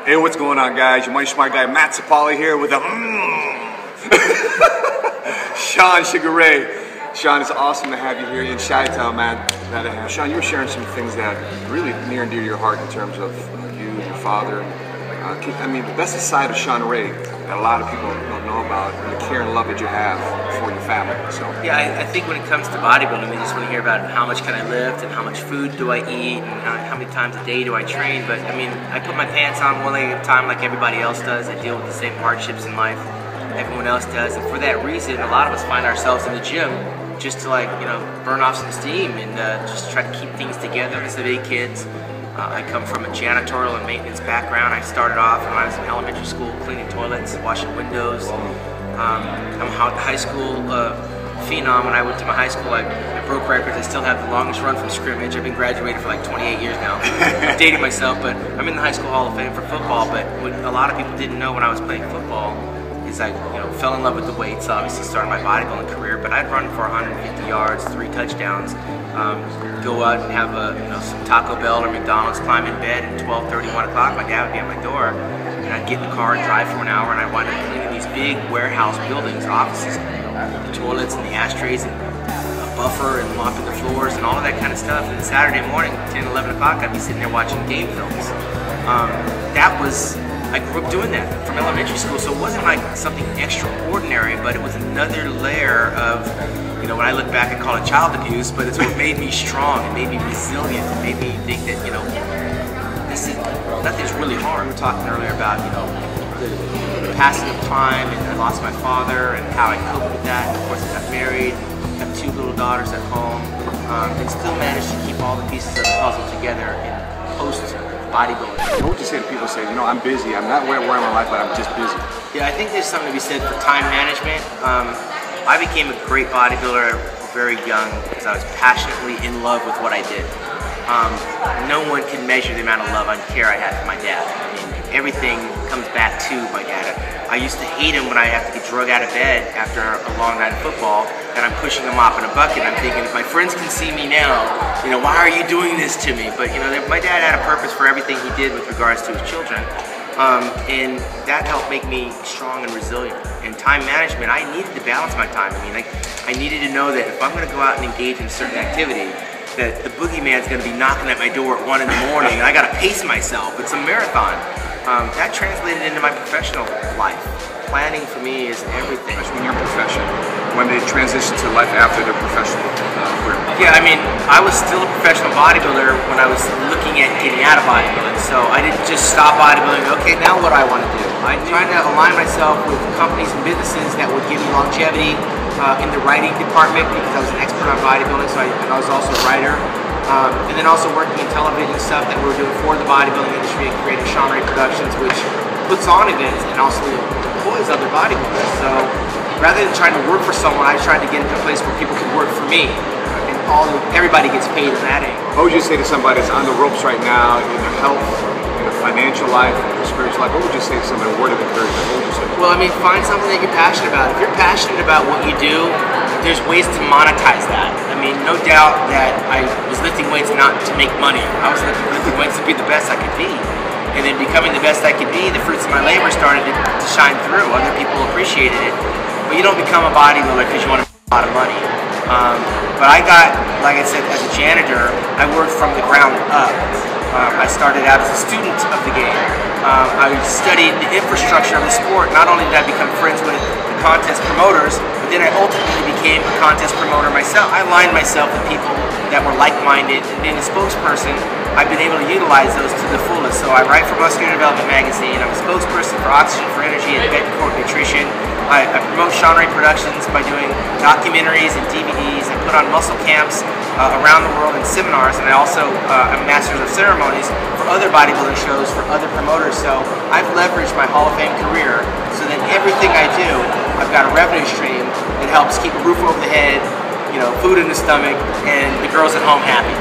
Hey, what's going on, guys? Your money smart guy Matt Sapaula here with a Shawn Ray. Shawn, it's awesome to have you here in Chi-Town, man. Shawn, you were sharing some things that really near and dear to your heart in terms of you and your father. I mean, that's the side of Shawn Ray that a lot of people don't know about, and the care and love that you have for your family. So yeah, I think when it comes to bodybuilding, we just want to hear about how much can I lift and how much food do I eat and how many times a day do I train. But I mean, I put my pants on one leg at a time like everybody else does. I deal with the same hardships in life everyone else does, and for that reason, a lot of us find ourselves in the gym just to, like, you know, burn off some steam and just try to keep things together. As the 8 kids. I come from a janitorial and maintenance background. I started off when I was in elementary school cleaning toilets, washing windows. I'm a high school phenom. When I went to my high school, I broke records. I still have the longest run from scrimmage. I've been graduated for like 28 years now. I'm dating myself, but I'm in the High School Hall of Fame for football. But what a lot of people didn't know when I was playing football is I, fell in love with the weights. Obviously, started my bodybuilding career, but I'd run for 150 yards, 3 touchdowns. Go out and have some Taco Bell or McDonald's, climb in bed at 12:30, 1 o'clock. My dad would be at my door, and I'd get in the car and drive for an hour, and I'd wind up cleaning these big warehouse buildings, offices, the toilets and the ashtrays, and a buffer, and mopping the floors, and all of that kind of stuff. And then Saturday morning, 10, 11 o'clock, I'd be sitting there watching game films. I grew up doing that from elementary school, so it wasn't like something extraordinary, but it was another layer of, when I look back, I call it child abuse, but it's what made me strong, and made me resilient, and made me think that, nothing's really hard. We were talking earlier about, the passing of time, and I lost my father, and how I coped with that. And of course, I got married, have 2 little daughters at home, and still managed to keep all the pieces of the puzzle together in post-bodybuilding. What would you say to people who say, I'm busy, I'm not where I am in my life, but I'm just busy? Yeah, I think there's something to be said for time management. I became a great bodybuilder very young because I was passionately in love with what I did. No one can measure the amount of love and care I had for my dad. I mean, everything comes back to my dad. I used to hate him when I have to get drug out of bed after a long night of football and I'm pushing him off in a bucket. I'm thinking, if my friends can see me now, why are you doing this to me? But my dad had a purpose for everything he did with regards to his children. And that helped make me strong and resilient. And time management, I needed to balance my time. I needed to know that if I'm going to go out and engage in a certain activity, that the boogeyman's going to be knocking at my door at 1 in the morning, and I got to pace myself. It's a marathon. That translated into my professional life. Planning for me is everything. Especially in your profession, when they transition to life after their professional career. Yeah, I was still a professional bodybuilder when I was looking at getting out of bodybuilding. So I didn't just stop bodybuilding. Okay, now what do I want to do? I tried to align myself with companies and businesses that would give me longevity in the writing department, because I was an expert on bodybuilding, so I was also a writer. And then also working in television stuff that we were doing for the bodybuilding industry and creating Shawn Ray Productions, which puts on events and also employs other bodybuilders. So rather than trying to work for someone, I tried to get into a place where people could work for me, and everybody gets paid in that end. What would you say to somebody that's on the ropes right now in their health, in their financial life, in their spiritual life? What would you say to somebody, a word of encouragement? What would you say? Well, find something that you're passionate about. If you're passionate about what you do, there's ways to monetize that. No doubt that I was lifting weights not to make money. I was lifting weights to be the best I could be. And then becoming the best I could be, the fruits of my labor started to shine through. Other people appreciated it. But you don't become a bodybuilder because you want to make a lot of money. But I got, like I said, as a janitor, I worked from the ground up. I started out as a student of the game. I studied the infrastructure of the sport. Not only did I become friends with the contest promoters, but then I ultimately became a contest promoter myself. I aligned myself with people that were like-minded, and being a spokesperson, I've been able to utilize those to the fullest. So I write for Muscular Development Magazine. I'm a spokesperson for Oxygen for Energy and Betancourt Nutrition. I promote Shawn Ray Productions by doing documentaries and DVDs. I put on muscle camps around the world and seminars, and I also am Masters of Ceremonies for other bodybuilding shows for other promoters. So I've leveraged my Hall of Fame career so that everything I do, I've got a revenue stream that helps keep a roof over the head, food in the stomach, and the girls at home happy.